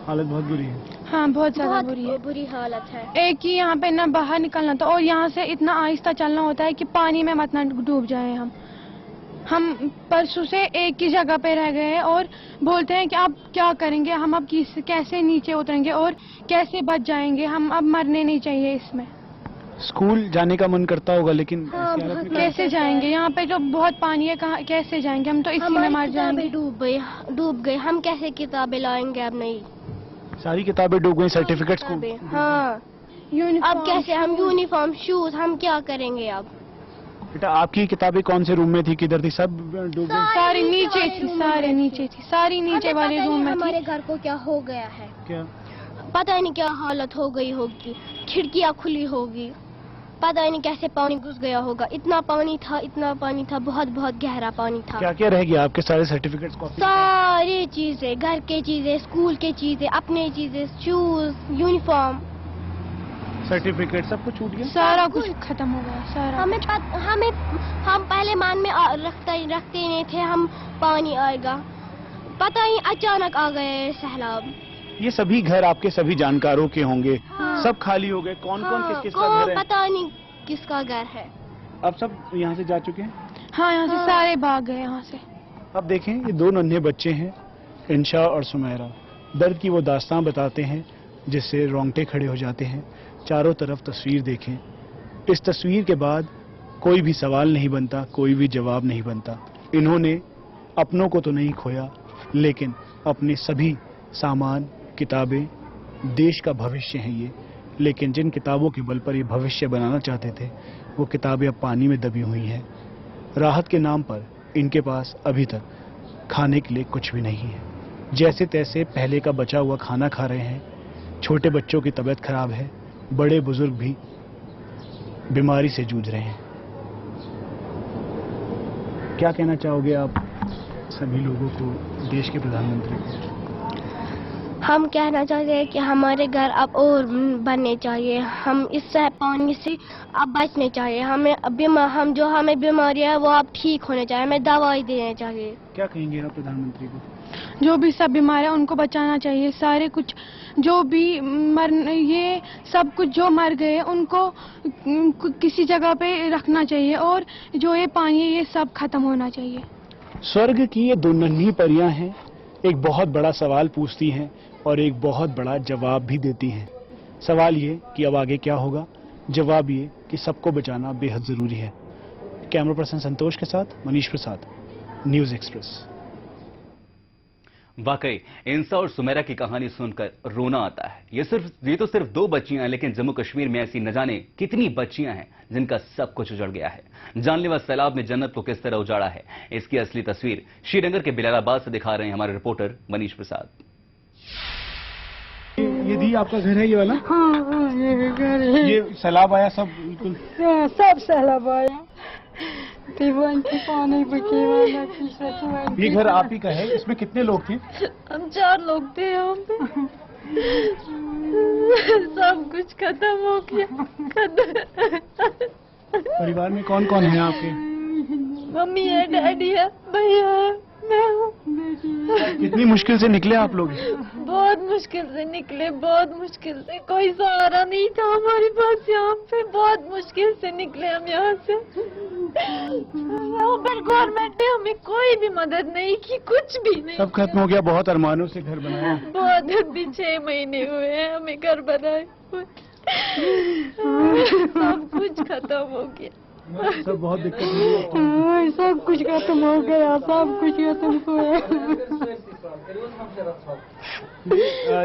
Speaker 3: हालत बहुत बुरी है।
Speaker 10: हाँ बहुत ज्यादा
Speaker 6: बुरी हालत है।
Speaker 10: एक ही यहाँ पे न बाहर निकलना था और यहाँ से इतना आहिस्ता चलना होता है कि पानी में मत न डूब जाए। हम परसों से एक ही जगह पे रह गए हैं और बोलते हैं कि अब क्या करेंगे, हम अब कैसे नीचे उतरेंगे और कैसे बच जाएंगे। हम अब मरने नहीं चाहिए इसमें।
Speaker 3: स्कूल जाने का मन करता होगा, लेकिन
Speaker 6: हाँ,
Speaker 3: ऐसी हालत में
Speaker 10: कैसे जाएंगे, यहाँ पे जो बहुत पानी है, कहाँ कैसे जाएंगे, हम तो इसी में मर जाएंगे।
Speaker 6: डूब गए, हम कैसे किताबें लाएंगे। अब नहीं,
Speaker 3: सारी किताबें डूब गई, सर्टिफिकेट्स को।
Speaker 6: हाँ अब कैसे, हम यूनिफॉर्म, शूज, हम क्या करेंगे अब।
Speaker 3: बेटा आपकी किताबें कौन से रूम में थी, किधर थी? सब डूब गई।
Speaker 10: सारी नीचे थी, सारी नीचे थी, सारी नीचे वाले रूम में थी।
Speaker 6: हमारे घर को क्या हो गया है,
Speaker 3: क्या
Speaker 6: पता ही नहीं क्या हालत हो गई होगी। खिड़कियां खुली होगी, पता ही नहीं कैसे पानी घुस गया होगा। इतना पानी था, बहुत गहरा पानी था।
Speaker 3: क्या क्या रह गया आपके सारे सर्टिफिकेट्स?
Speaker 6: सारी चीजें, घर के चीजें, स्कूल के चीजें, अपने चीजें, शूज, यूनिफॉर्म,
Speaker 3: सर्टिफिकेट सब कुछ छूट गया,
Speaker 10: सारा कुछ खत्म हो गया। सारा
Speaker 6: हम पहले मन में रखते ही नहीं थे हम पानी आएगा, पता ही अचानक आ गए सैलाब।
Speaker 3: ये सभी घर आपके सभी जानकारों के होंगे।
Speaker 6: हाँ।
Speaker 3: सब खाली हो गए। कौन किसका घर है?
Speaker 6: पता नहीं किसका घर है।
Speaker 3: अब सब यहाँ से जा चुके हैं।
Speaker 10: हाँ यहाँ से सारे भाग गए यहाँ से।
Speaker 3: अब देखें, ये दो नन्हे बच्चे हैं, इंशा और सुमेरा। दर्द की वो दास्तां बताते हैं जिससे रोंगटे खड़े हो जाते हैं। चारों तरफ तस्वीर देखें, इस तस्वीर के बाद कोई भी सवाल नहीं बनता, कोई भी जवाब नहीं बनता। इन्होंने अपनों को तो नहीं खोया, लेकिन अपने सभी सामान, किताबें, देश का भविष्य है ये। लेकिन जिन किताबों के बल पर ये भविष्य बनाना चाहते थे, वो किताबें अब पानी में दबी हुई हैं। राहत के नाम पर इनके पास अभी तक खाने के लिए कुछ भी नहीं है। जैसे तैसे पहले का बचा हुआ खाना खा रहे हैं। छोटे बच्चों की तबीयत खराब है, बड़े बुजुर्ग भी बीमारी से जूझ रहे हैं। क्या कहना चाहोगे आप सभी लोगों को, देश के प्रधानमंत्री को?
Speaker 6: हम कहना चाहते हैं कि हमारे घर अब और बनने चाहिए। हम इस पानी से अब बचने चाहिए। हमें बीमारियां है वो अब ठीक होने चाहिए। हमें दवाई देनी चाहिए।
Speaker 3: क्या कहेंगे आप प्रधानमंत्री को?
Speaker 10: जो भी सब बीमार है उनको बचाना चाहिए। सारे कुछ जो भी ये सब कुछ जो मर गए उनको किसी जगह पे रखना चाहिए और जो ये पानी है ये सब खत्म होना चाहिए।
Speaker 3: स्वर्ग की ये दो नन्ही परियां हैं, एक बहुत बड़ा सवाल पूछती हैं और एक बहुत बड़ा जवाब भी देती हैं। सवाल ये कि अब आगे क्या होगा, जवाब ये कि सबको बचाना बेहद जरूरी है। कैमरा पर्सन संतोष के साथ मनीष प्रसाद, न्यूज एक्सप्रेस।
Speaker 1: वाकई इंसा और सुमेरा की कहानी सुनकर रोना आता है। ये तो सिर्फ 2 बच्चियां हैं, लेकिन जम्मू कश्मीर में ऐसी न जाने कितनी बच्चियां हैं जिनका सब कुछ उजड़ गया है। जानलेवा सैलाब ने जन्नत को किस तरह उजाड़ा है, इसकी असली तस्वीर श्रीनगर के बिलालाबाद से दिखा रहे हैं हमारे रिपोर्टर मनीष प्रसाद।
Speaker 3: ये दी आपका घर है ये वाला?
Speaker 2: हाँ, ये घर है।
Speaker 3: ये सैलाब आया सब बिल्कुल?
Speaker 2: सब सैलाब आया, दीवान के पानी बचे वाला।
Speaker 3: ये घर आप ही का है? इसमें कितने लोग थे?
Speaker 2: हम 4 लोग थे यहाँ पे। सब कुछ खत्म हो गया।
Speaker 3: परिवार में कौन कौन है आपके?
Speaker 2: मम्मी है, डैडी है, भैया है, मैं हूँ।
Speaker 3: कितनी मुश्किल से निकले आप लोग?
Speaker 2: बहुत मुश्किल से निकले, बहुत मुश्किल से। कोई सहारा नहीं था हमारे पास यहाँ पे, बहुत मुश्किल से निकले हम यहाँ से। यहाँ पर गवर्नमेंट ने हमें कोई भी मदद नहीं की, कुछ भी नहीं।
Speaker 3: सब खत्म हो गया, बहुत अरमानों से घर बनाया।
Speaker 2: बहुत अभी 6 महीने हुए हैं हमें घर बनाए हुए। सब कुछ खत्म हो गया,
Speaker 3: सब बहुत दिक्कत हुई।
Speaker 2: सब कुछ खत्म हो गया, सब कुछ खत्म हुआ।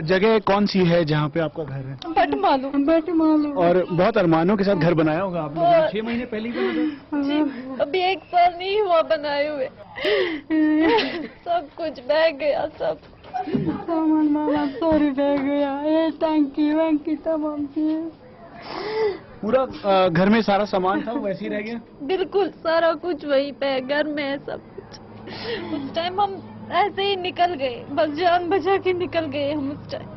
Speaker 3: जगह कौन सी है जहाँ पे आपका घर है?
Speaker 2: बटमालू।
Speaker 3: और बहुत अरमानों के साथ घर बनाया होगा आप लोगों ने? 6 महीने पहले ही बना?
Speaker 2: अभी 1 साल नहीं हुआ बनाए हुए। सब कुछ बह गया, सब सामान मामा सारी बह गया। ये टंकी वंकी तमाम चीज,
Speaker 3: पूरा घर में सारा सामान था वैसे ही रह गया?
Speaker 2: बिल्कुल सारा कुछ वहीं पे घर में है सब कुछ। उस टाइम हम ऐसे ही निकल गए, बस जान बचा के निकल गए हम उस टाइम।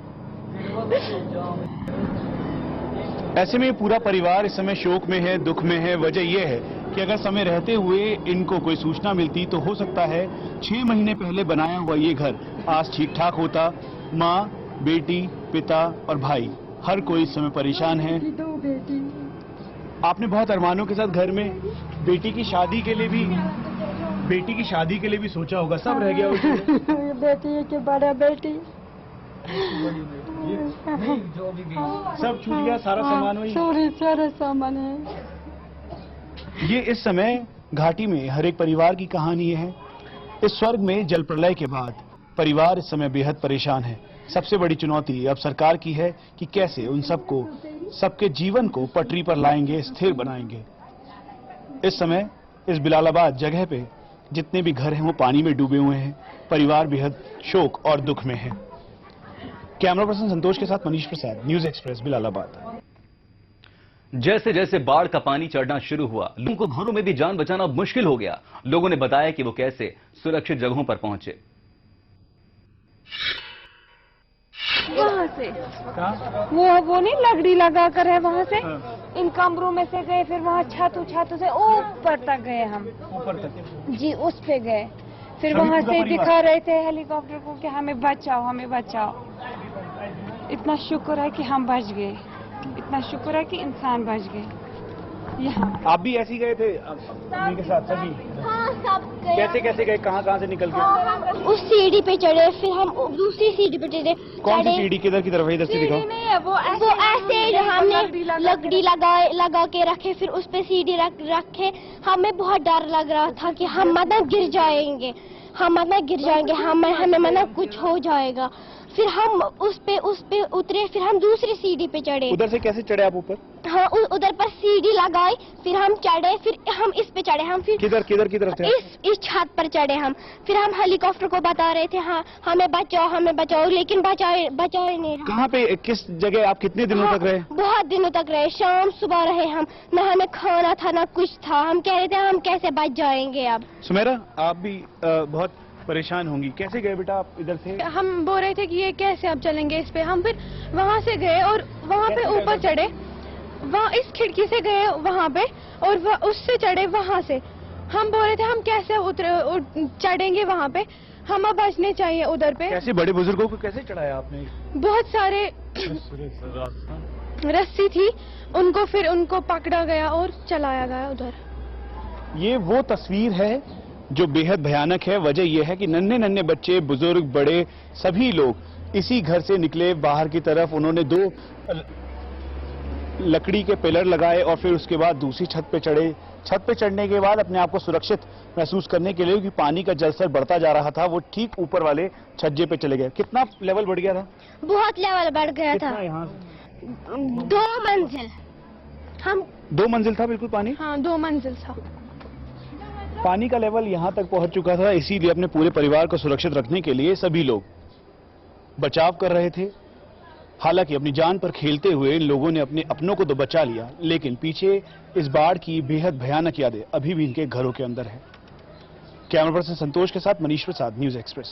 Speaker 3: ऐसे में पूरा परिवार इस समय शोक में है, दुख में है। वजह यह है कि अगर समय रहते हुए इनको कोई सूचना मिलती तो हो सकता है 6 महीने पहले बनाया हुआ ये घर आज ठीक ठाक होता। माँ, बेटी, पिता और भाई हर कोई इस समय परेशान है।
Speaker 2: 2 बेटी।
Speaker 3: आपने बहुत अरमानों के साथ घर में बेटी की शादी के लिए भी सोचा होगा, सब रह गया उसमें।
Speaker 2: बेटी के बड़ा बेटी
Speaker 3: सब छूट गया, सारा सामान वही।
Speaker 2: सारा सामान है।
Speaker 3: ये इस समय घाटी में हर एक परिवार की कहानी है। इस स्वर्ग में जल प्रलय के बाद परिवार इस समय बेहद परेशान है। सबसे बड़ी चुनौती अब सरकार की है कि कैसे उन सबको, सबके जीवन को पटरी पर लाएंगे, स्थिर बनाएंगे। इस समय इस बिलालाबाद जगह पे जितने भी घर हैं वो पानी में डूबे हुए हैं। परिवार बेहद शोक और दुख में है। कैमरा पर्सन संतोष के साथ मनीष प्रसाद, न्यूज एक्सप्रेस, बिलालाबाद।
Speaker 1: जैसे जैसे बाढ़ का पानी चढ़ना शुरू हुआ, लोगों को घरों में भी जान बचाना मुश्किल हो गया। लोगों ने बताया कि वो कैसे सुरक्षित जगहों पर पहुंचे।
Speaker 10: वहाँ से वो नहीं लकड़ी लगा कर है, वहाँ से इन कमरों में से गए, फिर वहाँ छत से ऊपर तक गए हम,
Speaker 3: ऊपर तक
Speaker 10: जी उस पे गए। फिर वहाँ से दिखा रहे थे हेलीकॉप्टर को कि हमें बचाओ, हमें बचाओ। इतना शुक्र है कि हम बच गए, इतना शुक्र है कि इंसान बच गए। यहाँ
Speaker 3: आप भी ऐसे ही गए थे अपने के साथ सभी?
Speaker 6: हाँ, सब गए।
Speaker 3: कैसे कैसे गए, कहाँ से निकल के?
Speaker 6: उस सीढ़ी पे चढ़े, फिर हम दूसरी सीढ़ी पे चढ़े।
Speaker 3: कौन सी सीढ़ी, किधर की तरफ है? इधर से दिखाओ।
Speaker 10: नहीं है, वो
Speaker 6: ऐसे हमने लकड़ी लगा के रखे, फिर उस पे सीढ़ी रखे। हमें बहुत डर लग रहा था कि हम मतलब गिर जाएंगे, हमें मतलब कुछ हो जाएगा। फिर हम उस पे उतरे, फिर हम दूसरी सीढ़ी पे चढ़े।
Speaker 3: उधर से कैसे चढ़े आप ऊपर?
Speaker 6: हाँ, उधर पर सीढ़ी लगाई, फिर हम चढ़े, फिर हम इस पे चढ़े। हम फिर
Speaker 3: किधर की तरफ से?
Speaker 6: इस छत पर चढ़े हम। फिर हम हेलीकॉप्टर को बता रहे थे, हाँ हमें बचाओ, लेकिन बचाए नहीं।
Speaker 3: कहाँ पे, किस जगह आप कितने दिनों तक रहे?
Speaker 6: बहुत दिनों तक रहे, शाम सुबह रहे हम। न हमें खाना था न कुछ था। हम कह रहे थे हम कैसे बच जाएंगे अब।
Speaker 3: सुमेरा, आप भी बहुत परेशान होंगी, कैसे गए बेटा आप इधर से?
Speaker 10: हम बोल रहे थे कि ये कैसे अब चलेंगे इस पे। हम फिर वहाँ से गए और वहाँ पे ऊपर चढ़े, वहाँ इस खिड़की से गए वहाँ पे और उससे चढ़े वहाँ से। हम बोल रहे थे हम कैसे चढ़ेंगे वहाँ पे। हम बचने चाहिए उधर पे।
Speaker 3: कैसे बड़े बुजुर्गों को कैसे चढ़ाया आपने?
Speaker 10: बहुत सारे रस्सी थी, उनको पकड़ा गया और चलाया गया उधर।
Speaker 3: ये वो तस्वीर है जो बेहद भयानक है। वजह यह है कि नन्हे नन्हे बच्चे, बुजुर्ग, बड़े सभी लोग इसी घर से निकले बाहर की तरफ। उन्होंने 2 लकड़ी के पिलर लगाए और फिर उसके बाद दूसरी छत पे चढ़े। छत पे चढ़ने के बाद अपने आप को सुरक्षित महसूस करने के लिए, क्योंकि पानी का जलस्तर बढ़ता जा रहा था, वो ठीक ऊपर वाले छज्जे पे चले गए। कितना लेवल बढ़ गया था?
Speaker 6: बहुत लेवल बढ़ गया था।
Speaker 3: यहाँ
Speaker 6: 2 मंजिल। हम
Speaker 3: 2 मंजिल था बिल्कुल पानी?
Speaker 10: हाँ, 2 मंजिल था।
Speaker 3: पानी का लेवल यहाँ तक पहुंच चुका था। इसीलिए अपने पूरे परिवार को सुरक्षित रखने के लिए सभी लोग बचाव कर रहे थे। हालांकि अपनी जान पर खेलते हुए इन लोगों ने अपने अपनों को तो बचा लिया, लेकिन पीछे इस बाढ़ की बेहद भयानक यादें अभी भी इनके घरों के अंदर है। कैमरा पर्सन संतोष के साथ मनीष प्रसाद, न्यूज एक्सप्रेस।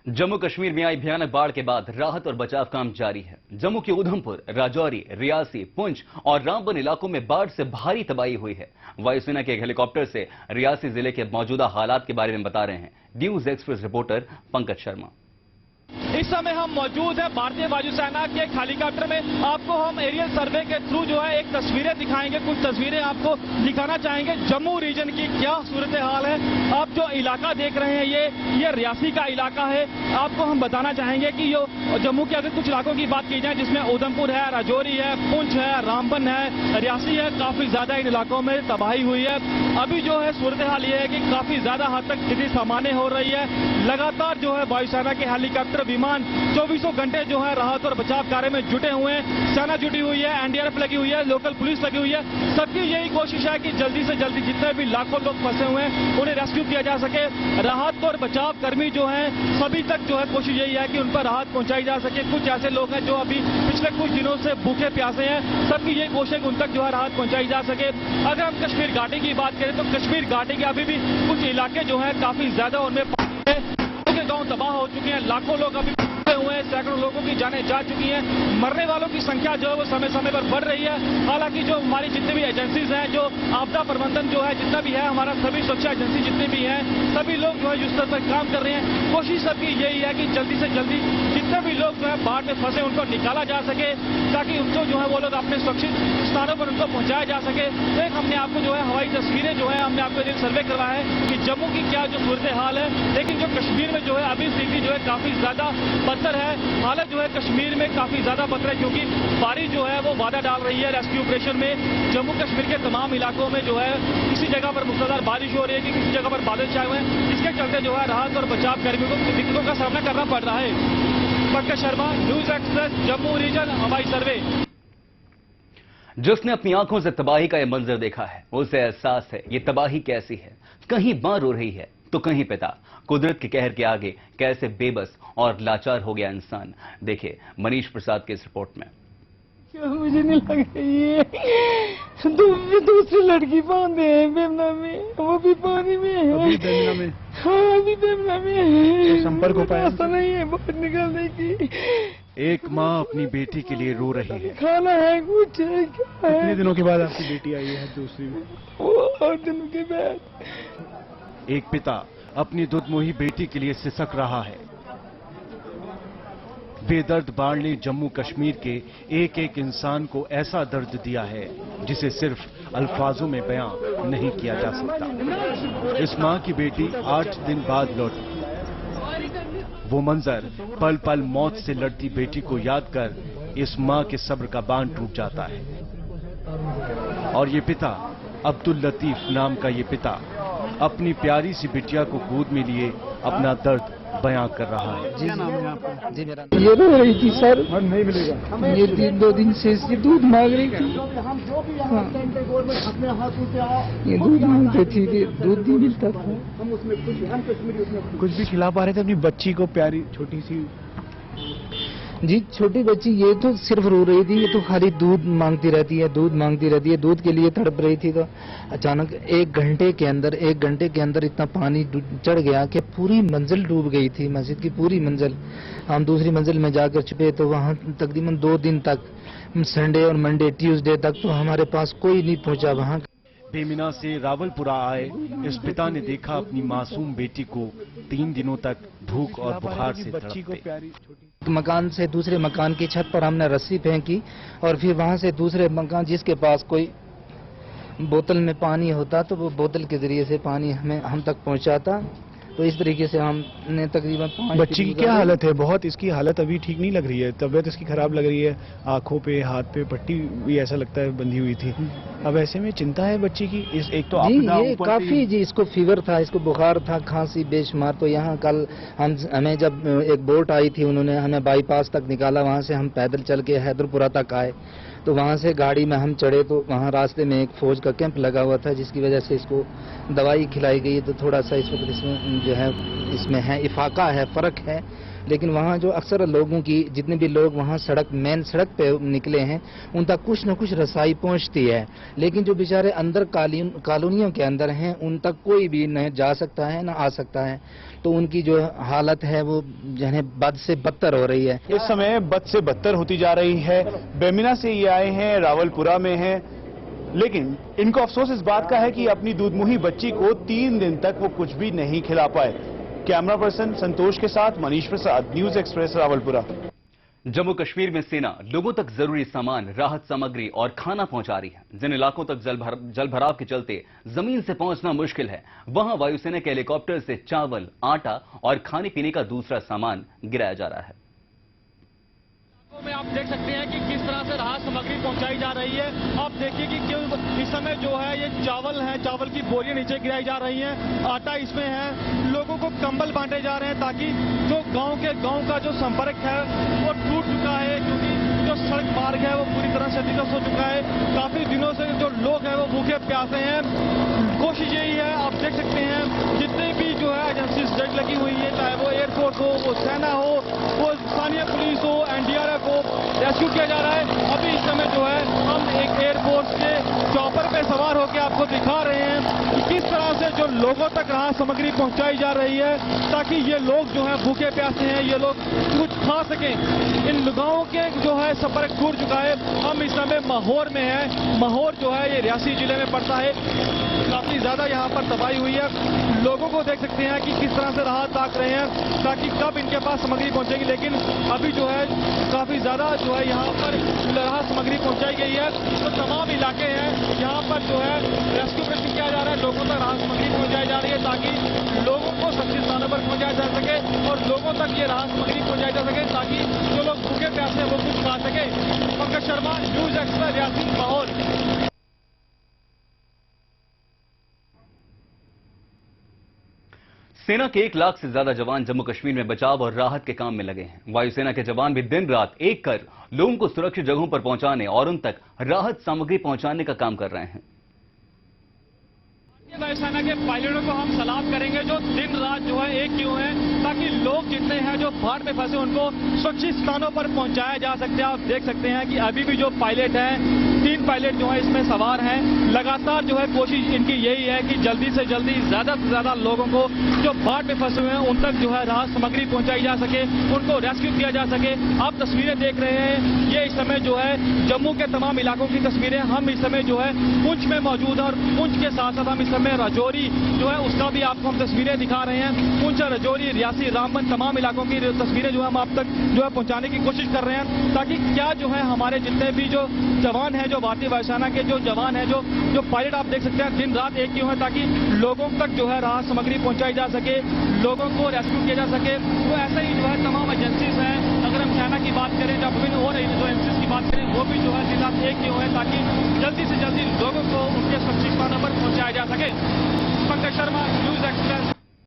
Speaker 1: जम्मू कश्मीर में आई भयानक बाढ़ के बाद राहत और बचाव काम जारी है। जम्मू के उधमपुर, राजौरी, रियासी, पुंछ और रामबन इलाकों में बाढ़ से भारी तबाही हुई है। वायुसेना के एक हेलीकॉप्टर से रियासी जिले के मौजूदा हालात के बारे में बता रहे हैं news express reporter Pankaj Sharma.
Speaker 11: इस समय हम मौजूद हैं भारतीय वायुसेना के एक हेलीकॉप्टर में। आपको हम एरियल सर्वे के थ्रू जो है एक तस्वीरें दिखाएंगे, कुछ तस्वीरें आपको दिखाना चाहेंगे जम्मू रीजन की क्या सूरत हाल है। आप जो इलाका देख रहे हैं ये रियासी का इलाका है। आपको हम बताना चाहेंगे कि ये जम्मू के अगर कुछ इलाकों की बात की जाए जिसमें उधमपुर है, राजौरी है, पुंछ है, रामबन है, रियासी है, काफी ज्यादा इन इलाकों में तबाही हुई है। अभी जो है सूरत हाल ये है कि काफी ज्यादा हद तक स्थिति सामान्य हो रही है। लगातार जो है वायुसेना के हेलीकॉप्टर, विमान 24 घंटे जो है राहत और बचाव कार्य में जुटे हुए हैं। सेना जुटी हुई है, एनडीआरएफ लगी हुई है, लोकल पुलिस लगी हुई है। सबकी यही कोशिश है कि जल्दी से जल्दी जितने भी लाखों लोग फंसे हुए हैं उन्हें रेस्क्यू किया जा सके। राहत और बचाव कर्मी जो हैं सभी तक जो है कोशिश यही है कि उन पर राहत पहुंचाई जा सके। कुछ ऐसे लोग हैं जो अभी पिछले कुछ दिनों से भूखे प्यासे हैं, सबकी यही कोशिश है कि उन तक जो है राहत पहुंचाई जा सके। अगर हम कश्मीर घाटी की बात करें तो कश्मीर घाटी के अभी भी कुछ इलाके जो है काफी ज्यादा उनमें गांव तबाह हो चुके हैं, लाखों लोग अभी हुए हैं, सैकड़ों लोगों की जानें जा चुकी हैं। मरने वालों की संख्या जो है वो समय समय पर बढ़ रही है। हालांकि जो हमारी जितनी भी एजेंसीज हैं, जो आपदा प्रबंधन जो है जितना भी है, हमारा सभी सुरक्षा एजेंसी जितने भी हैं, सभी लोग जो है युद्ध स्तर पर काम कर रहे हैं। कोशिश सबकी यही है कि जल्दी से जल्दी जितने भी लोग जो है बाढ़ में फंसे उनको निकाला जा सके, ताकि उनको जो है वो लोग अपने सुरक्षित स्थानों पर उनको पहुंचाया जा सके। तो एक हमने आपको जो है हवाई तस्वीरें जो है हमने आपको सर्वे करवाया है कि जम्मू की क्या जो सूरत हाल है। लेकिन जो कश्मीर में जो है अभी स्थिति जो है काफी ज्यादा बदतर है। हालत जो है कश्मीर में काफी ज्यादा बदतर है, क्योंकि बारिश जो है वो बाधा डाल रही है रेस्क्यू ऑपरेशन में। जम्मू कश्मीर के तमाम इलाकों में जो है किसी जगह पर मूसलाधार बारिश हो रही है, कि किसी जगह पर बादल छाए हुए हैं। इसके चलते जो है राहत और बचाव कर्मियों को दिक्कतों का सामना करना पड़ रहा है। Pankaj Sharma, News Express, Jammu region, हवाई सर्वे।
Speaker 1: जिसने अपनी आंखों से तबाही का यह मंजर देखा है उसे एहसास है ये तबाही कैसी है। कहीं मां रो रही है तो कहीं पिता। कुदरत के कहर के आगे कैसे बेबस और लाचार हो गया इंसान। देखिए मनीष प्रसाद की इस रिपोर्ट में।
Speaker 2: मुझे नहीं लग रही है। दूसरी लड़की बांधे हैं बेमना में, वो भी पानी में है।
Speaker 3: अभी बेमना में?
Speaker 2: हाँ, अभी बेमना में है।
Speaker 3: तो संपर्क हो पाया?
Speaker 2: रास्ता नहीं है बाहर निकलने की।
Speaker 12: एक माँ अपनी बेटी के लिए रो रही है।
Speaker 2: खाना है कुछ है, क्या है?
Speaker 3: कितने दिनों के बाद आपकी बेटी आई है दूसरी में?
Speaker 2: वो 8 दिनों के बाद।
Speaker 12: एक पिता अपनी दुधमुही बेटी के लिए सिसक रहा है। बेदर्द बाढ़ ने जम्मू कश्मीर के एक एक इंसान को ऐसा दर्द दिया है जिसे सिर्फ अल्फाजों में बयां नहीं किया जा सकता। इस मां की बेटी 8 दिन बाद लौटी। वो मंजर पल पल मौत से लड़ती बेटी को याद कर इस मां के सब्र का बांध टूट जाता है। और ये पिता, अब्दुल लतीफ नाम का ये पिता, अपनी प्यारी सी बिटिया को गोद में लिए अपना दर्द बयां कर रहा है।
Speaker 3: क्या नाम है आपका?
Speaker 2: जी मेरा। ये रो रही थी सर।
Speaker 3: नहीं मिलेगा।
Speaker 2: ये 2 दिन से इसकी दूध मांग रही थी। ये दूध मांगते थी, दूध नहीं मिलता था।
Speaker 3: कुछ भी खिला पा रहे थे अपनी बच्ची को, प्यारी छोटी सी?
Speaker 2: जी छोटी बच्ची ये तो सिर्फ रो रही थी, ये तो खाली दूध मांगती रहती है, दूध मांगती रहती है, दूध के लिए तड़प रही थी। तो अचानक 1 घंटे के अंदर इतना पानी चढ़ गया कि पूरी मंजिल डूब गई थी, मस्जिद की पूरी मंजिल। हम दूसरी मंजिल में जाकर छुपे तो वहाँ तकरीबन 2 दिन तक, संडे और मंडे, ट्यूसडे तक तो हमारे पास कोई नहीं पहुँचा वहाँ।
Speaker 12: बेमिना से रावलपुरा आए इस पिता ने देखा अपनी मासूम बेटी को 3 दिनों तक भूख और बुखार से तड़पते।
Speaker 13: मकान से दूसरे मकान की छत पर हमने रस्सी फेंकी और फिर वहां से दूसरे मकान जिसके पास कोई बोतल में पानी होता तो वो बोतल के जरिए से पानी हम तक पहुंचाता। तो इस तरीके से हमने तकरीबन 5
Speaker 3: बच्ची की क्या हालत है? बहुत इसकी हालत अभी ठीक नहीं लग रही है, तबीयत इसकी खराब लग रही है, आंखों पे हाथ पे पट्टी भी ऐसा लगता है बंधी हुई थी। अब ऐसे में चिंता है बच्ची की। इस एक तो
Speaker 13: जी ये काफी जी इसको फीवर था, इसको बुखार था, खांसी बेशुमार। तो यहाँ कल हमें जब एक बोट आई थी उन्होंने हमें बाईपास तक निकाला, वहाँ से हम पैदल चल के हैदरपुरा तक आए। तो वहाँ से गाड़ी में हम चढ़े तो वहाँ रास्ते में एक फौज का कैंप लगा हुआ था जिसकी वजह से इसको दवाई खिलाई गई। तो थोड़ा सा इस वक्त इसमें जो है इसमें है इफाका है, फर्क है। लेकिन वहाँ जो अक्सर लोगों की जितने भी लोग वहाँ मेन सड़क पे निकले हैं उन तक कुछ न कुछ रसाई पहुँचती है। लेकिन जो बेचारे अंदर कॉलोनियों के अंदर हैं उन तक कोई भी न जा सकता है न आ सकता है। तो उनकी जो हालत है वो जो है बद से बदतर हो रही है।
Speaker 3: इस समय बद से बदतर होती जा रही है। बेमिना से ये आए हैं, रावलपुरा में हैं, लेकिन इनको अफसोस इस बात का है कि अपनी दूधमुही बच्ची को 3 दिन तक वो कुछ भी नहीं खिला पाए। कैमरा पर्सन संतोष के साथ मनीष प्रसाद, न्यूज एक्सप्रेस, रावलपुरा।
Speaker 1: जम्मू कश्मीर में सेना लोगों तक जरूरी सामान, राहत सामग्री और खाना पहुंचा रही है। जिन इलाकों तक जल भराव के चलते जमीन से पहुंचना मुश्किल है, वहां वायुसेना के हेलीकॉप्टर से चावल, आटा और खाने पीने का दूसरा सामान गिराया जा रहा है।
Speaker 11: में आप देख सकते हैं कि किस तरह से राहत सामग्री पहुंचाई जा रही है। आप देखिए कि क्यों इस समय जो है ये चावल है, चावल की बोरियां नीचे गिराई जा रही हैं, आटा इसमें है, लोगों को कंबल बांटे जा रहे हैं ताकि जो गांव का जो संपर्क है वो टूट चुका है, क्योंकि जो सड़क मार्ग है वो पूरी तरह से क्षतिग्रस्त हो चुका है। काफी दिनों से जो लोग हैं वो भूखे प्यासे हैं। कोशिश यही है, आप देख सकते हैं जितने भी जो है एजेंसी जज लगी हुई है, चाहे वो एयरफोर्स हो, वो सेना हो, वो स्थानीय पुलिस हो, एनडीआरएफ हो, रेस्क्यू किया जा रहा है। अभी इस समय जो है हम एक एयरफोर्स के चॉपर पे सवार होकर आपको दिखा रहे हैं कि किस तरह से जो लोगों तक राहत सामग्री पहुंचाई जा रही है ताकि ये लोग जो है भूखे प्यासे हैं, ये लोग कुछ खा सकें। इन गांवों के जो है संपर्क टूट चुका है। हम इस समय माहौर में है। माहौर जो है ये रियासी जिले में पड़ता है। काफी ज्यादा यहाँ पर तबाही हुई है। लोगों को देख सकते हैं कि किस तरह से राहत ताक रहे हैं ताकि कब इनके पास सामग्री पहुंचेगी। लेकिन अभी जो है काफी ज्यादा जो है यहाँ पर राहत सामग्री पहुंचाई गई है। तो तमाम इलाके हैं यहाँ पर जो है रेस्क्यू किया जा रहा है, लोगों तक राहत सामग्री पहुंचाई जा रही है ताकि लोगों को सुरक्षित स्थानों पर पहुंचाया जा सके और लोगों तक ये राहत सामग्री पहुंचाई जा सके ताकि जो लोग भूखे प्यासे वो कुछ खा सके। पंकज शर्मा, न्यूज एक्सप्रेस, रियासी, माहौल।
Speaker 1: सेना के 1 लाख से ज्यादा जवान जम्मू कश्मीर में बचाव और राहत के काम में लगे हैं। वायुसेना के जवान भी दिन रात एक कर लोगों को सुरक्षित जगहों पर पहुंचाने और उन तक राहत सामग्री पहुंचाने का काम कर रहे हैं।
Speaker 11: वायुसेना के पायलटों को हम सलाम करेंगे जो दिन रात जो है एक क्यों है ताकि लोग जितने हैं जो बाढ़ में फंसे उनको सुरक्षित स्थानों पर पहुंचाया जा सकते हैं। आप देख सकते हैं कि अभी भी जो पायलट हैं, 3 पायलट जो है इसमें सवार हैं। लगातार जो है कोशिश इनकी यही है कि जल्दी से जल्दी ज्यादा से ज्यादा लोगों को जो बाढ़ में फंसे हुए हैं उन तक जो है राहत सामग्री पहुंचाई जा सके, उनको रेस्क्यू किया जा सके। आप तस्वीरें देख रहे हैं, ये इस समय जो है जम्मू के तमाम इलाकों की तस्वीरें। हम इस समय जो है पुंछ में मौजूद हैं और पुंछ के साथ साथ हम इस समय राजौरी जो है उसका भी आपको हम तस्वीरें दिखा रहे हैं। पुंछ, राजौरी, रियासी, रामबन तमाम इलाकों की तस्वीरें जो है हम आप तक जो है पहुंचाने की कोशिश कर रहे हैं ताकि क्या जो है हमारे जितने भी जो जवान हैं, जो भारतीय वायुसेना के जो जवान हैं, जो पायलट आप देख सकते हैं दिन रात एक क्यों है ताकि लोगों तक जो है राहत सामग्री पहुंचाई जा सके, लोगों को रेस्क्यू किया जा सके। तो ऐसे ही जो है तमाम एजेंसीज हैं। अगर हम सेना की बात करें, जब विभिन्न और जो एजेंसीज की बात करें, वो भी जो है दिन रात एक क्यों है ताकि जल्दी से जल्दी लोगों को उनके सुरक्षित स्थानों पर पहुंचाया जा सके।